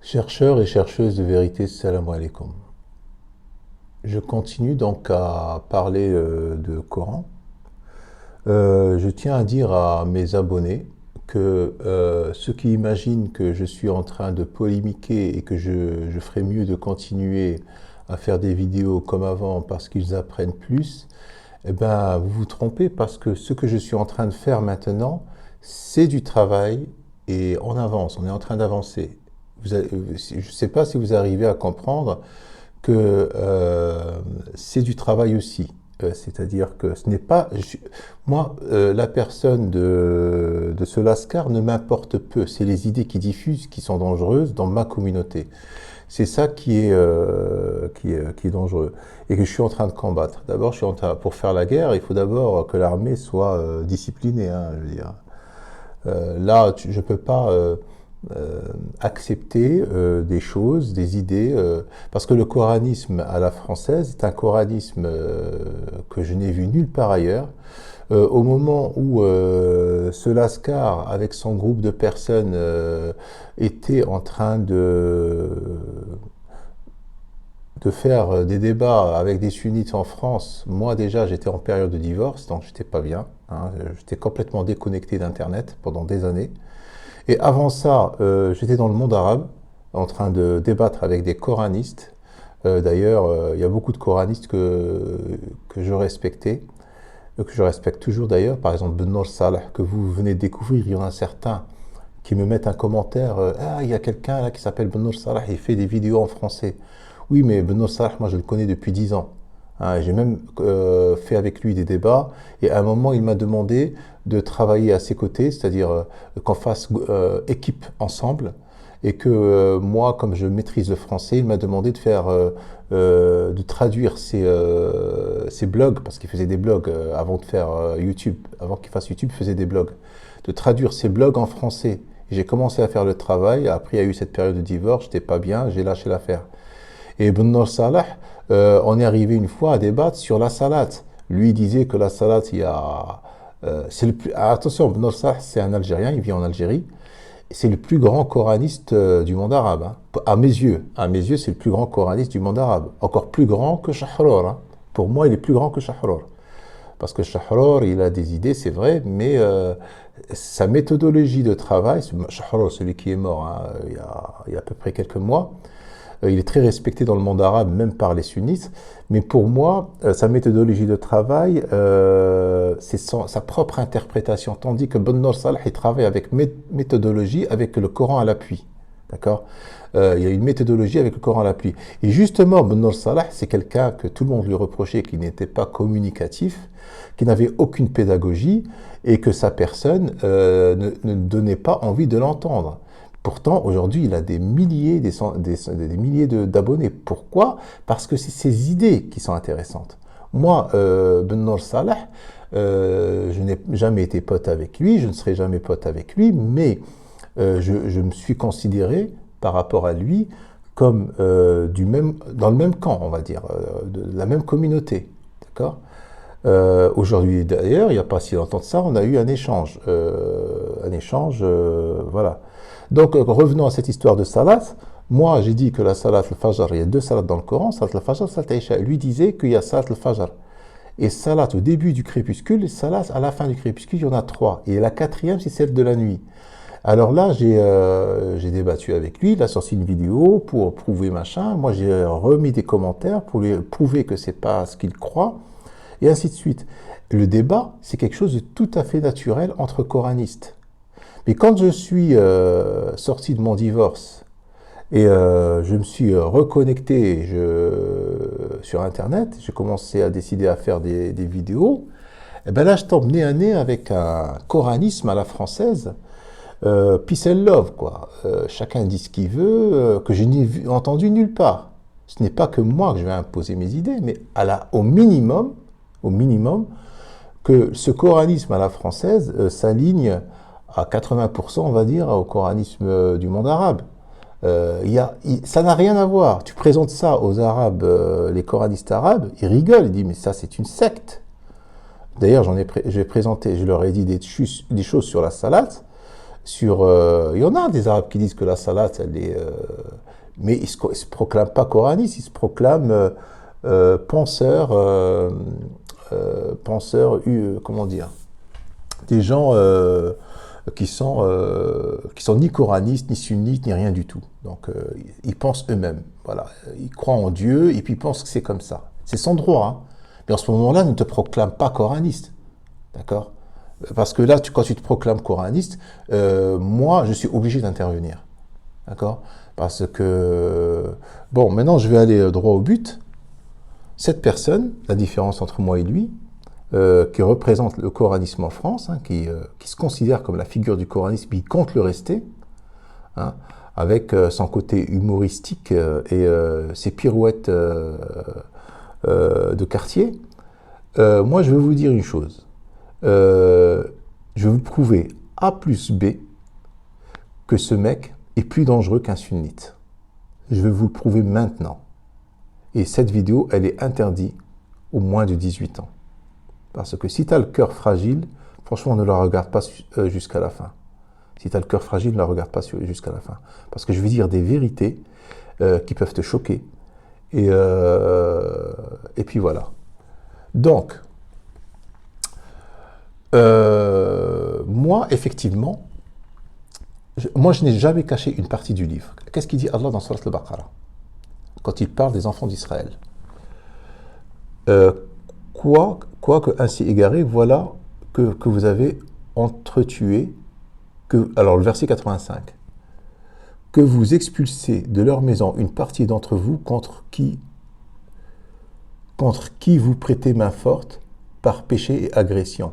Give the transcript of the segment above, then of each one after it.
Chercheurs et chercheuses de vérité, salam alaikum. Je continue donc à parler de Coran. Je tiens à dire à mes abonnés que ceux qui imaginent que je suis en train de polémiquer et que je ferais mieux de continuer à faire des vidéos comme avant parce qu'ils apprennent plus, eh ben, vous vous trompez parce que ce que je suis en train de faire maintenant, c'est du travail et on avance, on est en train d'avancer. Je ne sais pas si vous arrivez à comprendre que c'est du travail aussi. C'est-à-dire que ce n'est pas... moi, la personne de ce Lascar ne m'importe peu. C'est les idées qu'il diffuse qui sont dangereuses dans ma communauté. C'est ça qui est dangereux et que je suis en train de combattre. D'abord, pour faire la guerre, il faut d'abord que l'armée soit disciplinée. Hein, je veux dire. Je ne peux pas accepter des choses, des idées, parce que le coranisme à la française est un coranisme que je n'ai vu nulle part ailleurs. Au moment où ce Lascar, avec son groupe de personnes, était en train de faire des débats avec des sunnites en France, moi déjà j'étais en période de divorce, donc j'étais pas bien, hein, j'étais complètement déconnecté d'Internet pendant des années. Et avant ça, j'étais dans le monde arabe, en train de débattre avec des coranistes. D'ailleurs, il y a beaucoup de coranistes que je respectais, que je respecte toujours d'ailleurs. Par exemple, Ben Nour Salah, que vous venez de découvrir, il y en a certains qui me mettent un commentaire. Ah, il y a quelqu'un là qui s'appelle Ben Nour Salah, il fait des vidéos en français. Oui, mais Ben Nour Salah, moi je le connais depuis 10 ans. Hein, j'ai même fait avec lui des débats et à un moment il m'a demandé de travailler à ses côtés, c'est-à-dire qu'on fasse équipe ensemble et que moi, comme je maîtrise le français, il m'a demandé de de traduire ses blogs, parce qu'il faisait des blogs avant de faire YouTube, avant qu'il fasse YouTube, il faisait des blogs, de traduire ses blogs en français. J'ai commencé à faire le travail, après il y a eu cette période de divorce, j'étais pas bien, j'ai lâché l'affaire. Et Ibn Nour Salah, on est arrivé une fois à débattre sur la salade. Lui disait que la salade, il y a... attention, Ibn Nour Salah, c'est un Algérien, il vit en Algérie. C'est le plus grand coraniste du monde arabe. Hein. À mes yeux, c'est le plus grand coraniste du monde arabe. Encore plus grand que Shahror. Hein. Pour moi, il est plus grand que Shahror. Parce que Shahror, il a des idées, c'est vrai, mais sa méthodologie de travail, Shahror, celui qui est mort hein, il y a à peu près quelques mois, il est très respecté dans le monde arabe, même par les sunnites. Mais pour moi, sa méthodologie de travail, c'est sa propre interprétation. Tandis que Ben Nour Salah, il travaille avec méthodologie, avec le Coran à l'appui. D'accord. Il y a une méthodologie avec le Coran à l'appui. Et justement, Ben Nour Salah, c'est quelqu'un que tout le monde lui reprochait, qui n'était pas communicatif, qui n'avait aucune pédagogie, et que sa personne ne donnait pas envie de l'entendre. Pourtant, aujourd'hui, il a des milliers, des milliers d'abonnés. Pourquoi? Parce que c'est ses idées qui sont intéressantes. Moi, Ben Nour Salah, je n'ai jamais été pote avec lui, je ne serai jamais pote avec lui, mais je me suis considéré par rapport à lui comme dans le même camp, on va dire, de la même communauté. D'accord? Aujourd'hui, d'ailleurs, il n'y a pas si longtemps de ça, on a eu un échange. Voilà. Donc, revenons à cette histoire de salat. Moi, j'ai dit que la salat al-fajr, il y a deux salats dans le Coran, salat al-fajr, salat al-isha. Lui disait qu'il y a salat al-fajr. Et salat au début du crépuscule, et salat à la fin du crépuscule, il y en a trois. Et la quatrième, c'est celle de la nuit. Alors là, j'ai débattu avec lui, il a sorti une vidéo pour prouver machin. Moi, j'ai remis des commentaires pour lui prouver que c'est pas ce qu'il croit, et ainsi de suite. Le débat, c'est quelque chose de tout à fait naturel entre coranistes. Mais quand je suis sorti de mon divorce et je me suis reconnecté sur Internet, j'ai commencé à décider à faire des vidéos, et ben là je tombe nez à nez avec un coranisme à la française, peace and love, quoi. Chacun dit ce qu'il veut, que je n'ai entendu nulle part. Ce n'est pas que moi que je vais imposer mes idées, mais au minimum, que ce coranisme à la française s'aligne à 80%, on va dire, au coranisme du monde arabe. Ça n'a rien à voir. Tu présentes ça aux Arabes, les coranistes arabes, ils rigolent, ils disent mais ça c'est une secte. D'ailleurs, j'ai présenté, je leur ai dit des choses sur la salade. il y en a des Arabes qui disent que la salat, elle est, mais ils se proclament pas coranistes, ils se proclament penseurs, comment dire, des gens qui sont ni coranistes, ni sunnites, ni rien du tout. Donc, ils pensent eux-mêmes. Voilà. Ils croient en Dieu et puis ils pensent que c'est comme ça. C'est son droit. Hein. Mais en ce moment-là, ne te proclame pas coraniste. D'accord? Parce que là, quand tu te proclames coraniste, moi, je suis obligé d'intervenir. D'accord? Parce que, bon, maintenant, je vais aller droit au but. Cette personne, la différence entre moi et lui, qui représente le coranisme en France, hein, qui se considère comme la figure du coranisme, il compte le rester, hein, avec son côté humoristique et ses pirouettes de quartier. Moi, je vais vous dire une chose. Je vais vous prouver A plus B que ce mec est plus dangereux qu'un sunnite. Je vais vous le prouver maintenant. Et cette vidéo, elle est interdite aux moins de 18 ans. Parce que si tu as le cœur fragile, franchement, ne la regarde pas jusqu'à la fin. Si tu as le cœur fragile, ne la regarde pas jusqu'à la fin. Parce que je vais dire des vérités qui peuvent te choquer. Et puis voilà. Donc, moi, effectivement, je n'ai jamais caché une partie du livre. Qu'est-ce qu'il dit Allah dans Surat al-Baqarah quand il parle des enfants d'Israël? Quoique ainsi égaré, voilà que vous avez entretué, alors le verset 85, que vous expulsez de leur maison une partie d'entre vous contre qui vous prêtez main forte par péché et agression.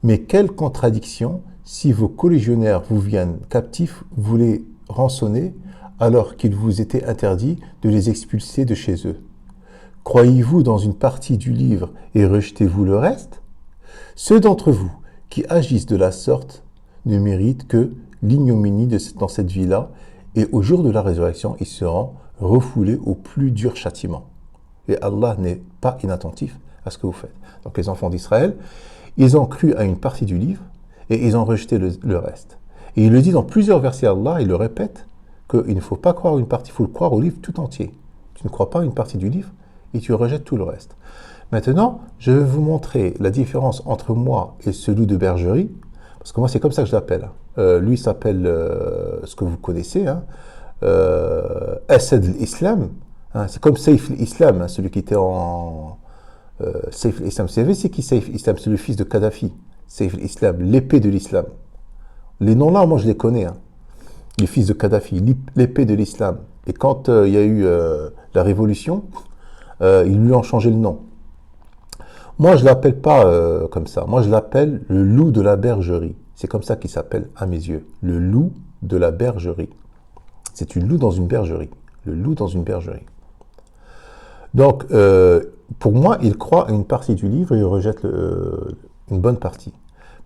Mais quelle contradiction si vos collégionnaires vous viennent captifs, vous les rançonnez alors qu'il vous était interdit de les expulser de chez eux. Croyez-vous dans une partie du livre et rejetez-vous le reste? Ceux d'entre vous qui agissent de la sorte ne méritent que l'ignominie dans cette vie-là, et au jour de la résurrection, ils seront refoulés au plus dur châtiment. Et Allah n'est pas inattentif à ce que vous faites. Donc les enfants d'Israël, ils ont cru à une partie du livre et ils ont rejeté le reste. Et il le dit dans plusieurs versets, Allah, il le répète, qu'il ne faut pas croire une partie, il faut le croire au livre tout entier. Tu ne crois pas une partie du livre et tu rejettes tout le reste. Maintenant, je vais vous montrer la différence entre moi et ce loup de bergerie, parce que moi c'est comme ça que je l'appelle. Lui s'appelle ce que vous connaissez, hein, Asad l'Islam, hein, c'est comme Saif l'Islam, hein, celui qui était en... Saif l'Islam, vous savez c'est qui Saif l'Islam? C'est le fils de Kadhafi, Saif l'Islam, l'épée de l'Islam. Les noms là, moi je les connais, hein. Le fils de Kadhafi, l'épée de l'Islam. Et quand il y a eu la révolution, ils lui ont changé le nom. Moi, je ne l'appelle pas comme ça. Moi, je l'appelle le loup de la bergerie. C'est comme ça qu'il s'appelle à mes yeux. Le loup de la bergerie. C'est une loup dans une bergerie. Le loup dans une bergerie. Donc, pour moi, il croit à une partie du livre et il rejette une bonne partie.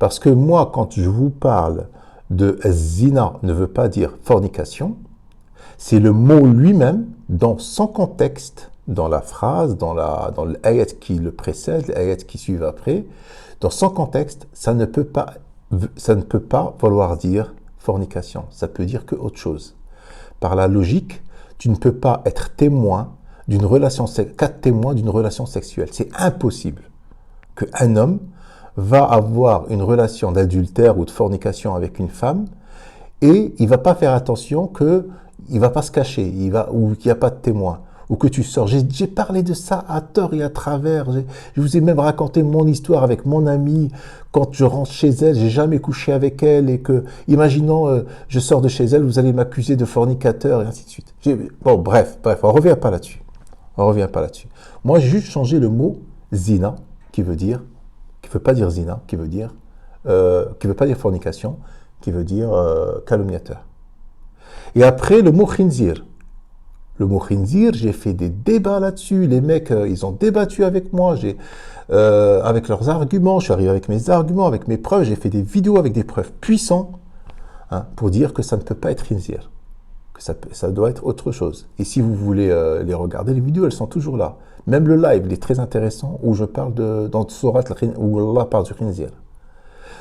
Parce que moi, quand je vous parle de zina, ne veut pas dire fornication, c'est le mot lui-même, dans son contexte, dans la phrase, dans l'ayat qui le précède, l'ayat qui suit après, dans son contexte, ça ne peut pas vouloir dire fornication, ça peut dire que autre chose. Par la logique, tu ne peux pas être témoin d'une relation sexuelle. C'est impossible qu'un homme va avoir une relation d'adultère ou de fornication avec une femme et il ne va pas faire attention qu'il ne va pas se cacher, ou qu'il n'y a pas de témoin, ou que tu sors. J'ai parlé de ça à tort et à travers. Je vous ai même raconté mon histoire avec mon amie. Quand je rentre chez elle, j'ai jamais couché avec elle et que, imaginons, je sors de chez elle, vous allez m'accuser de fornicateur et ainsi de suite. Bon, bref, on revient pas là-dessus. Moi, j'ai juste changé le mot zina, qui veut pas dire zina, qui veut pas dire fornication, qui veut dire calomniateur. Et après, le mot khinzir. Le mot khinzir, j'ai fait des débats là-dessus. Les mecs, ils ont débattu avec moi, avec leurs arguments. Je suis arrivé avec mes arguments, avec mes preuves. J'ai fait des vidéos avec des preuves puissantes, hein, pour dire que ça ne peut pas être khinzir, que ça doit être autre chose. Et si vous voulez les regarder, les vidéos, elles sont toujours là. Même le live, il est très intéressant, où je parle dans Surat où Allah parle du khinzir.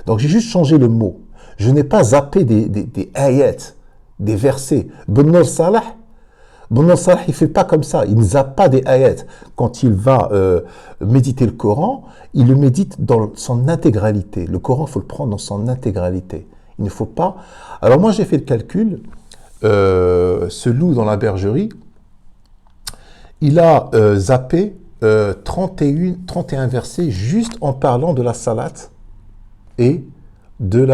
Donc j'ai juste changé le mot. Je n'ai pas zappé des ayats, des versets. Ibn Salah, il ne fait pas comme ça. Il ne zappe pas des ayats. Quand il va méditer le Coran, il le médite dans son intégralité. Le Coran, il faut le prendre dans son intégralité. Il ne faut pas... Alors moi, j'ai fait le calcul. Ce loup dans la bergerie, il a zappé 31 versets juste en parlant de la salate et de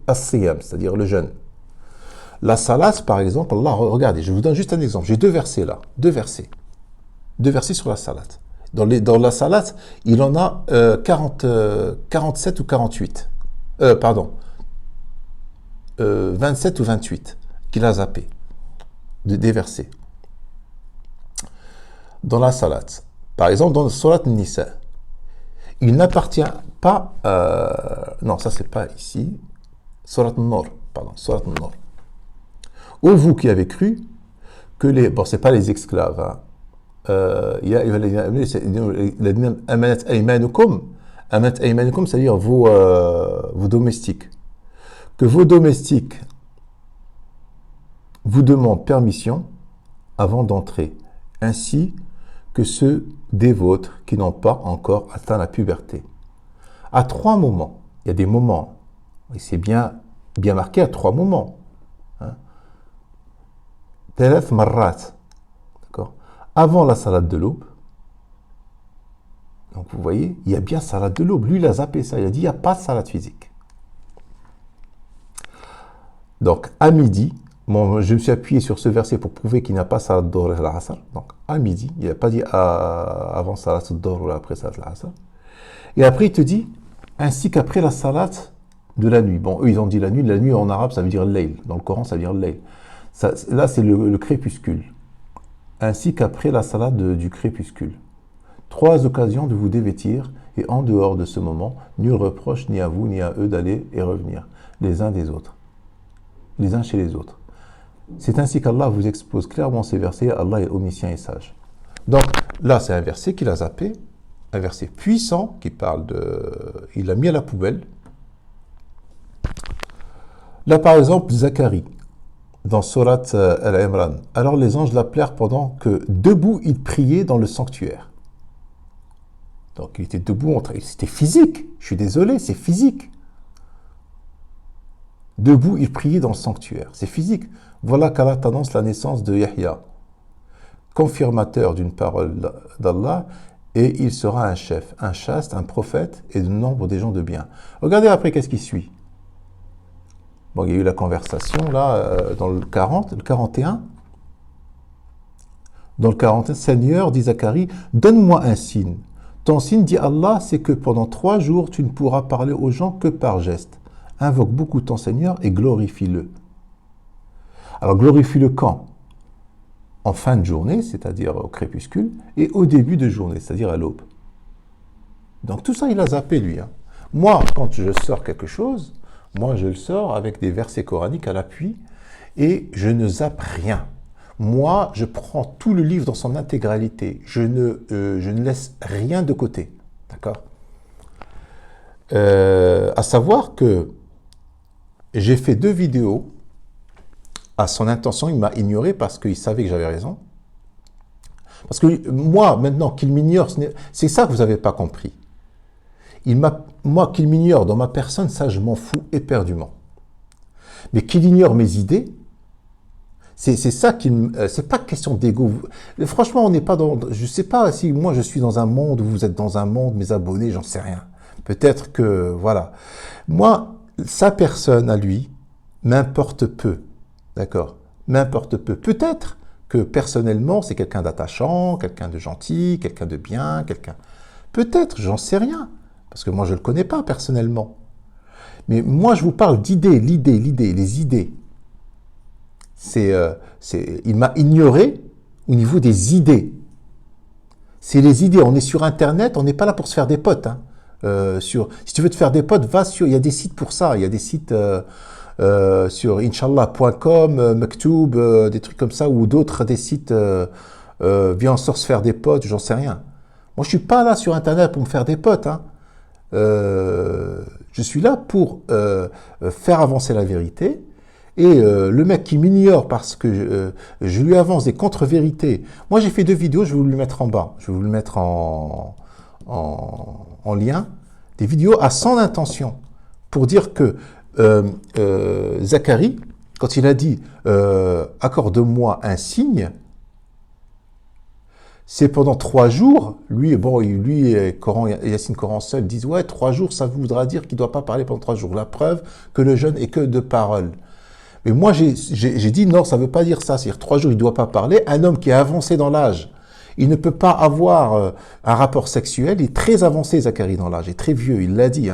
as-siyam, c'est-à-dire le jeûne. La salate, par exemple, Allah, regardez, je vous donne juste un exemple. J'ai deux versets là, deux versets sur la salate. Dans la salate, il en a 47 ou 48. 27 ou 28 qu'il a zappé, des versets. Dans la salate. Par exemple, dans le Surat Nisa, il n'appartient pas... non, ça c'est pas ici. Surat Nur, pardon, Surat Nur. Ô vous qui avez cru que les... Bon, c'est pas les esclaves. Hein. Amanat aymanukum, c'est-à-dire vos domestiques. Que vos domestiques vous demandent permission avant d'entrer, ainsi que ceux des vôtres qui n'ont pas encore atteint la puberté. À 3 moments, il y a des moments, et c'est bien marqué à 3 moments. Thalath marrat, d'accord. Avant la salade de l'aube, donc vous voyez, il y a bien salade de l'aube. Lui, il a zappé ça, il a dit, il n'y a pas de salade physique. Donc, à midi, je me suis appuyé sur ce verset pour prouver qu'il n'y a pas salat d'or et l'asr. Donc, à midi, il n'a pas dit avant salat d'or ou après salat l'asr. Et après, il te dit, ainsi qu'après la salat de la nuit. Bon, eux, ils ont dit la nuit. La nuit, en arabe, ça veut dire l'ayl. Dans le Coran, ça veut dire l'ayl. Là, c'est le crépuscule. Ainsi qu'après la salat du crépuscule. 3 occasions de vous dévêtir, et en dehors de ce moment, nul reproche ni à vous ni à eux d'aller et revenir, les uns des autres. Les uns chez les autres. C'est ainsi qu'Allah vous expose clairement ces versets. Allah est omniscient et sage. Donc là, c'est un verset qu'il a zappé, un verset puissant qui parle de... Il l'a mis à la poubelle. Là, par exemple, Zacharie, dans Surat Al-Imran. Alors les anges l'appelèrent pendant que, debout, il priait dans le sanctuaire. Donc il était debout, c'était physique. Je suis désolé, c'est physique. Debout, il priait dans le sanctuaire. C'est physique. Voilà qu'Allah t'annonce la naissance de Yahya, confirmateur d'une parole d'Allah, et il sera un chef, un chaste, un prophète, et de nombre des gens de bien. Regardez après qu'est-ce qui suit. Bon, il y a eu la conversation, là, dans le 41. Dans le 41, Seigneur, dit Zacharie, donne-moi un signe. Ton signe, dit Allah, c'est que pendant 3 jours, tu ne pourras parler aux gens que par geste. Invoque beaucoup ton Seigneur et glorifie-le. Alors glorifie-le quand? En fin de journée, c'est-à-dire au crépuscule, et au début de journée, c'est-à-dire à l'aube. Donc tout ça, il a zappé lui. Hein. Moi, quand je sors quelque chose, moi je le sors avec des versets coraniques à l'appui, et je ne zappe rien. Moi, je prends tout le livre dans son intégralité. Je ne laisse rien de côté. D'accord? À savoir que j'ai fait 2 vidéos à son intention, il m'a ignoré parce qu'il savait que j'avais raison. Parce que moi, maintenant, qu'il m'ignore, c'est ça que vous n'avez pas compris. Moi, qu'il m'ignore dans ma personne, ça, je m'en fous éperdument. Mais qu'il ignore mes idées, c'est ça qui c'est pas question d'ego. Franchement, on n'est pas dans... Je sais pas si moi, je suis dans un monde, ou vous êtes dans un monde, mes abonnés, j'en sais rien. Peut-être que, voilà. Moi, sa personne à lui m'importe peu. D'accord? M'importe peu. Peut-être que personnellement, c'est quelqu'un d'attachant, quelqu'un de gentil, quelqu'un de bien, quelqu'un... Peut-être, j'en sais rien. Parce que moi, je ne le connais pas personnellement. Mais moi, je vous parle d'idées, les idées. Il m'a ignoré au niveau des idées. C'est les idées. On est sur Internet, on n'est pas là pour se faire des potes. Hein. Si tu veux te faire des potes, va sur... Il y a des sites pour ça. Il y a des sites... sur inshallah.com, Maktoub, des trucs comme ça, ou d'autres, des sites, viens, on sort se faire des potes, j'en sais rien. Moi, je suis pas là sur Internet pour me faire des potes. Hein. je suis là pour faire avancer la vérité. Et le mec qui m'ignore parce que je lui avance des contre-vérités. Moi, j'ai fait 2 vidéos, je vais vous le mettre en bas. Je vais vous le mettre en lien. Des vidéos à son intention. Pour dire que Zacharie, quand il a dit accorde-moi un signe, c'est pendant 3 jours. Lui, Coran, Yassine Coran seul, disent ouais, 3 jours, ça voudra dire qu'il ne doit pas parler pendant 3 jours. La preuve que le jeûne est que de parole. Mais moi, j'ai dit non, ça ne veut pas dire ça. C'est-à-dire 3 jours, il ne doit pas parler. Un homme qui est avancé dans l'âge, il ne peut pas avoir un rapport sexuel. Il est très avancé, Zacharie, dans l'âge. Il est très vieux, il l'a dit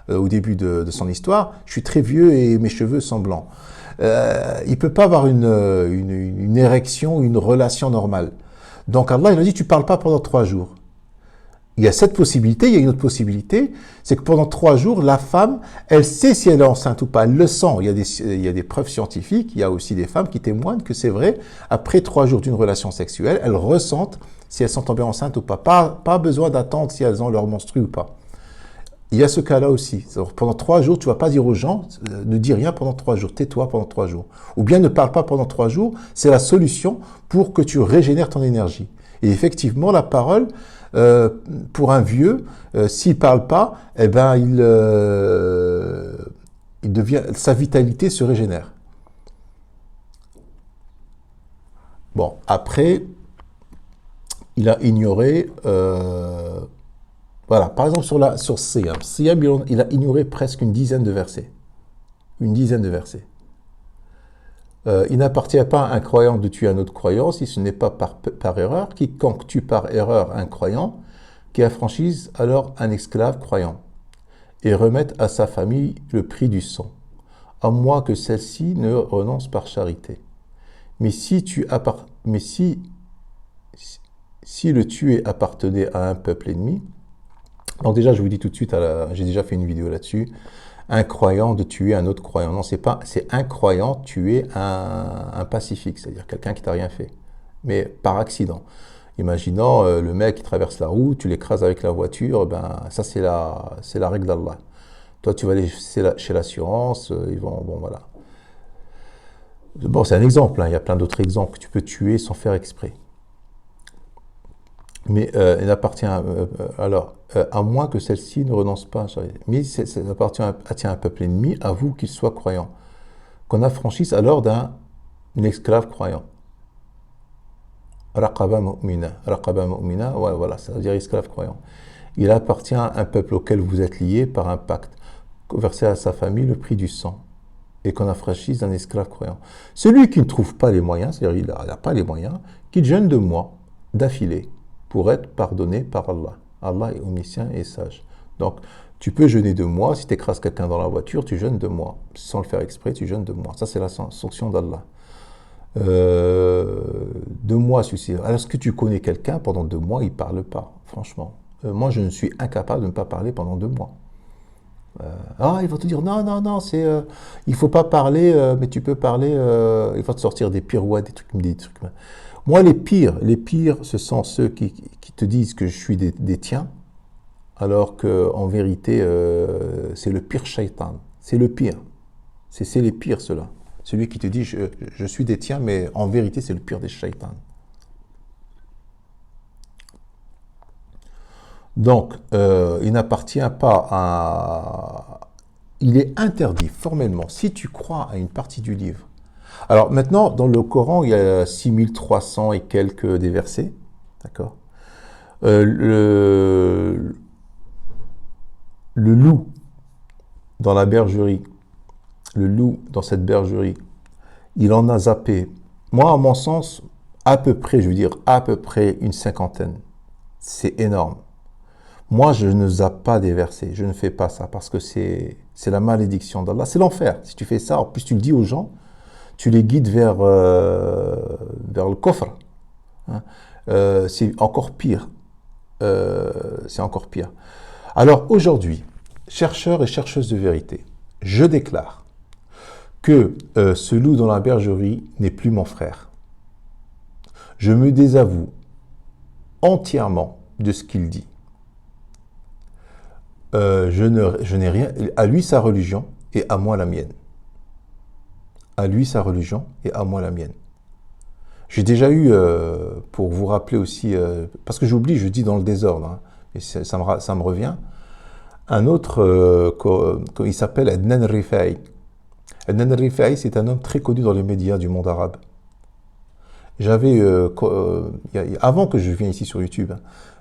au début de son histoire. Je suis très vieux et mes cheveux sont blancs. Il ne peut pas avoir une érection, une relation normale. Donc Allah, il a dit, tu ne parles pas pendant 3 jours. Il y a cette possibilité, il y a une autre possibilité, c'est que pendant 3 jours, la femme, elle sait si elle est enceinte ou pas, elle le sent. Il y a des preuves scientifiques, il y a aussi des femmes qui témoignent que c'est vrai, après 3 jours d'une relation sexuelle, elles ressentent si elles sont tombées enceintes ou pas. Pas besoin d'attendre si elles ont leur menstru ou pas. Il y a ce cas-là aussi. Alors, pendant 3 jours, tu ne vas pas dire aux gens, ne dis rien pendant 3 jours, tais-toi pendant 3 jours. Ou bien ne parle pas pendant 3 jours, c'est la solution pour que tu régénères ton énergie. Et effectivement, la parole, pour un vieux, s'il ne parle pas, eh ben, sa vitalité se régénère. Bon, après, il a ignoré, voilà, par exemple sur Siyam. Siyam, il a ignoré presque une dizaine de versets. Une dizaine de versets. Il n'appartient pas à un croyant de tuer un autre croyant si ce n'est pas par erreur. Quiconque tue par erreur un croyant, qui affranchisse alors un esclave croyant, et remette à sa famille le prix du sang, à moins que celle-ci ne renonce par charité. Mais si le tué appartenait à un peuple ennemi, donc déjà je vous dis tout de suite, j'ai déjà fait une vidéo là-dessus, un croyant de tuer un autre croyant. Non, c'est un croyant tuer un pacifique, c'est-à-dire quelqu'un qui t'a rien fait, mais par accident. Imaginons le mec qui traverse la route, tu l'écrases avec la voiture, ben ça c'est la règle d'Allah. Toi tu vas aller chez l'assurance, ils vont, bon voilà. Bon, c'est un exemple, il y a plein d'autres exemples que tu peux tuer sans faire exprès. Mais il appartient à moins que celle-ci ne renonce pas. Mais ça appartient à un peuple ennemi, à vous qu'il soit croyant. Qu'on affranchisse alors d'un esclave croyant. Raqaba mu'mina, ouais, voilà, ça veut dire esclave croyant. Il appartient à un peuple auquel vous êtes lié par un pacte, versé à sa famille le prix du sang, et qu'on affranchisse d'un esclave croyant. Celui qui ne trouve pas les moyens, c'est-à-dire il n'a pas les moyens, qu'il jeûne 2 mois d'affilée, pour être pardonné par Allah. Allah est omniscient et sage. Donc, tu peux jeûner 2 mois. Si tu écrases quelqu'un dans la voiture, tu jeûnes 2 mois. Sans le faire exprès, tu jeûnes 2 mois. Ça, c'est la sanction d'Allah. 2 mois suffisent. Alors, est-ce que tu connais quelqu'un, pendant 2 mois, il ne parle pas, franchement. Moi, je ne suis incapable de ne pas parler pendant 2 mois. Ils vont te dire, non, il ne faut pas parler, mais tu peux parler, il va te sortir des pirouettes, des trucs. Moi, les pires, ce sont ceux qui te disent que je suis des tiens, alors qu'en vérité, c'est le pire shaitan. C'est le pire. C'est les pires, ceux-là. Celui qui te dit, je suis des tiens, mais en vérité, c'est le pire des shaitans. Donc, il n'appartient pas à... Il est interdit formellement, si tu crois à une partie du livre. Alors maintenant, dans le Coran, il y a 6300 et quelques des versets, d'accord. Le loup dans la bergerie, le loup dans cette bergerie, il en a zappé, moi à mon sens, à peu près, je veux dire à peu près une 50aine. C'est énorme. Moi, je ne zappe pas des versets, je ne fais pas ça, parce que c'est la malédiction d'Allah, c'est l'enfer. Si tu fais ça, en plus tu le dis aux gens, tu les guides vers le coffre. Hein. C'est encore pire. C'est encore pire. Alors aujourd'hui, chercheurs et chercheuses de vérité, je déclare que ce loup dans la bergerie n'est plus mon frère. Je me désavoue entièrement de ce qu'il dit. je n'ai rien, à lui sa religion et à moi la mienne. À lui sa religion et à moi la mienne. J'ai déjà eu, pour vous rappeler aussi, parce que j'oublie, je dis dans le désordre, hein, et ça me revient, un autre, il s'appelle Adnan Rifai. Adnan Rifai, c'est un homme très connu dans les médias du monde arabe. J'avais, avant que je vienne ici sur YouTube, hein,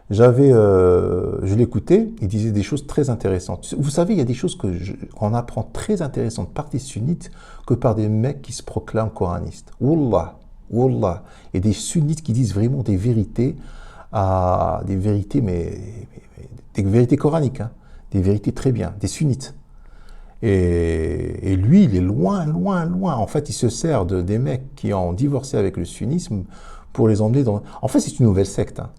je l'écoutais, il disait des choses très intéressantes. Vous savez, il y a des choses qu'on apprend très intéressantes par des sunnites que par des mecs qui se proclament coranistes. Wallah, wallah. Il y a des sunnites qui disent vraiment des vérités, des vérités, mais des vérités coraniques, hein, des vérités très bien, des sunnites. Et lui, il est loin, loin, loin. En fait, il se sert des mecs qui ont divorcé avec le sunnisme pour les emmener dans... En fait, c'est une nouvelle secte, hein.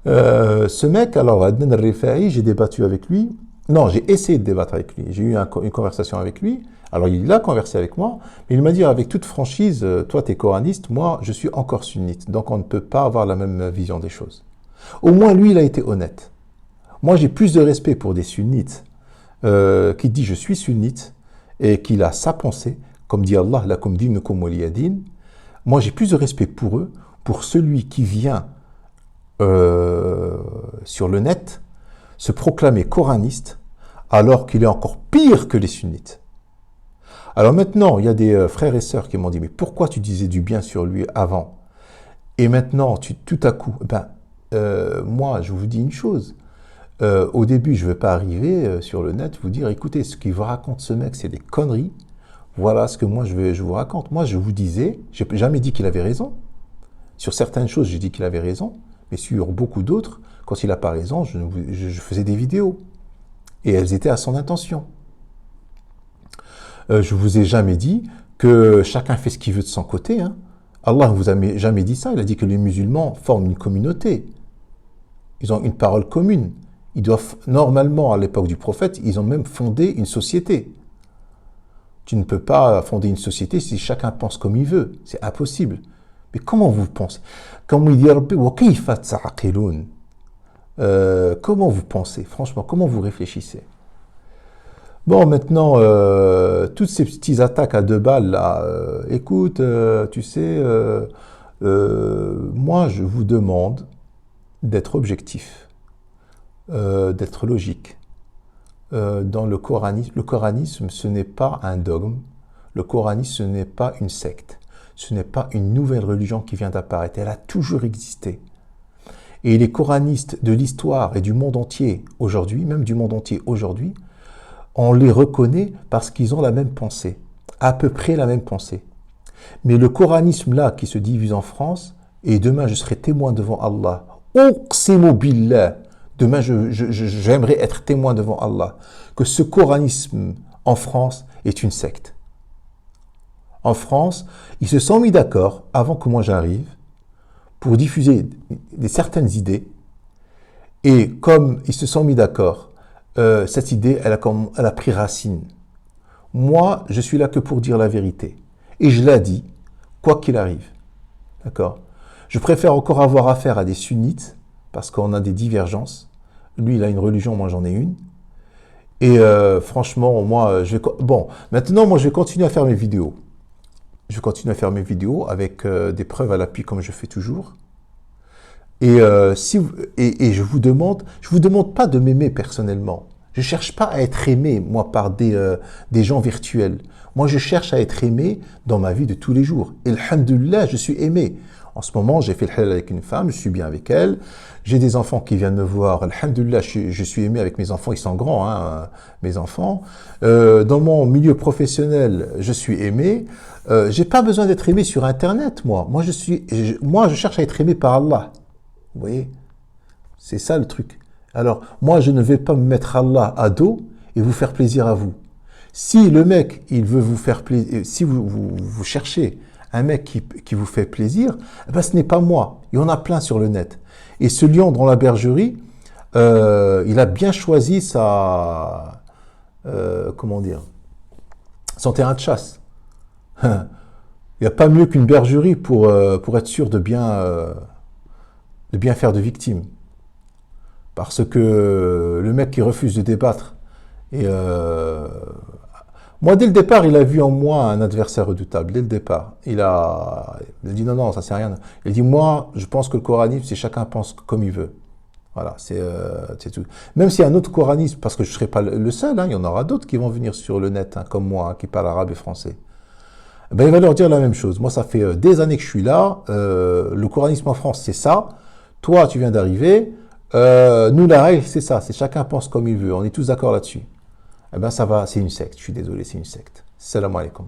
Ce mec, alors, Adnan Rifai, j'ai débattu avec lui. Non, j'ai essayé de débattre avec lui. J'ai eu une conversation avec lui. Alors, il a conversé avec moi, mais il m'a dit avec toute franchise, toi, tu es coraniste, moi, je suis encore sunnite. Donc, on ne peut pas avoir la même vision des choses. Au moins, lui, il a été honnête. Moi, j'ai plus de respect pour des sunnites qui dit je suis sunnite et qu'il a sa pensée, comme dit Allah, lakum dinukum waliya din. Moi, j'ai plus de respect pour eux, pour celui qui vient sur le net se proclamer coraniste alors qu'il est encore pire que les sunnites. Alors maintenant, il y a des frères et sœurs qui m'ont dit mais pourquoi tu disais du bien sur lui avant et maintenant tout à coup, moi je vous dis une chose, au début je ne vais pas arriver sur le net vous dire écoutez ce qu'il vous raconte ce mec c'est des conneries, voilà ce que moi je vous raconte. Moi je vous disais, j'ai jamais dit qu'il avait raison, sur certaines choses j'ai dit qu'il avait raison, mais sur beaucoup d'autres, quand il n'a pas raison, je faisais des vidéos. Et elles étaient à son intention. Je ne vous ai jamais dit que chacun fait ce qu'il veut de son côté, hein. Allah ne vous a jamais dit ça. Il a dit que les musulmans forment une communauté. Ils ont une parole commune. Ils doivent, normalement, à l'époque du prophète, ils ont même fondé une société. Tu ne peux pas fonder une société si chacun pense comme il veut. C'est impossible. Mais comment vous pensez? Comme il dit Rabbi, comment vous pensez? Franchement, comment vous réfléchissez? Bon, maintenant, toutes ces petites attaques à 2 balles, là, écoute, tu sais, moi, je vous demande d'être objectif, d'être logique. Dans le coranisme, ce n'est pas un dogme. Le coranisme, ce n'est pas une secte. Ce n'est pas une nouvelle religion qui vient d'apparaître. Elle a toujours existé. Et les coranistes de l'histoire et du monde entier aujourd'hui, même du monde entier aujourd'hui, on les reconnaît parce qu'ils ont la même pensée, à peu près la même pensée. Mais le coranisme là qui se divise en France, et demain je serai témoin devant Allah, uqsimu billah, demain j'aimerais être témoin devant Allah, que ce coranisme en France est une secte. En France, ils se sont mis d'accord, avant que moi j'arrive, pour diffuser certaines idées, et comme ils se sont mis d'accord, cette idée, elle a pris racine. Moi, je suis là que pour dire la vérité. Et je l'ai dit, quoi qu'il arrive. D'accord? Je préfère encore avoir affaire à des sunnites, parce qu'on a des divergences. Lui, il a une religion, moi j'en ai une. Et franchement, moi, maintenant, moi, je vais continuer à faire mes vidéos. Je vais continuer à faire mes vidéos avec des preuves à l'appui, comme je fais toujours. Et je vous demande pas de m'aimer personnellement. Je cherche pas à être aimé, moi, par des gens virtuels. Moi, je cherche à être aimé dans ma vie de tous les jours. Et alhamdoulilah, je suis aimé. En ce moment, j'ai fait le halal avec une femme, je suis bien avec elle. J'ai des enfants qui viennent me voir. Alhamdoulilah, je suis aimé avec mes enfants. Ils sont grands, hein, mes enfants. Dans mon milieu professionnel, je suis aimé. J'ai pas besoin d'être aimé sur Internet, moi. Moi, je cherche à être aimé par Allah. Vous voyez? C'est ça le truc. Alors, moi, je ne vais pas me mettre Allah à dos et vous faire plaisir à vous. Si le mec, il veut vous faire plaisir, si vous cherchez un mec qui vous fait plaisir, ce n'est pas moi. Il y en a plein sur le net. Et ce lion dans la bergerie, il a bien choisi son terrain de chasse. Il n'y a pas mieux qu'une bergerie pour être sûr de bien faire de victimes. Parce que le mec qui refuse de débattre, et moi, dès le départ, il a vu en moi un adversaire redoutable. Dès le départ, il a dit non, non, ça c'est rien. Il dit moi, je pense que le coranisme, c'est chacun pense comme il veut. Voilà, c'est tout. Même s'il y a un autre coranisme, parce que je ne serai pas le seul, hein, il y en aura d'autres qui vont venir sur le net, hein, comme moi, hein, qui parlent arabe et français. Ben, il va leur dire la même chose. Moi, ça fait des années que je suis là. Le coranisme en France, c'est ça. Toi, tu viens d'arriver. Nous, la règle, c'est ça. C'est chacun pense comme il veut. On est tous d'accord là-dessus. Eh ben, ça va, c'est une secte. Je suis désolé, c'est une secte. Salam alaikum.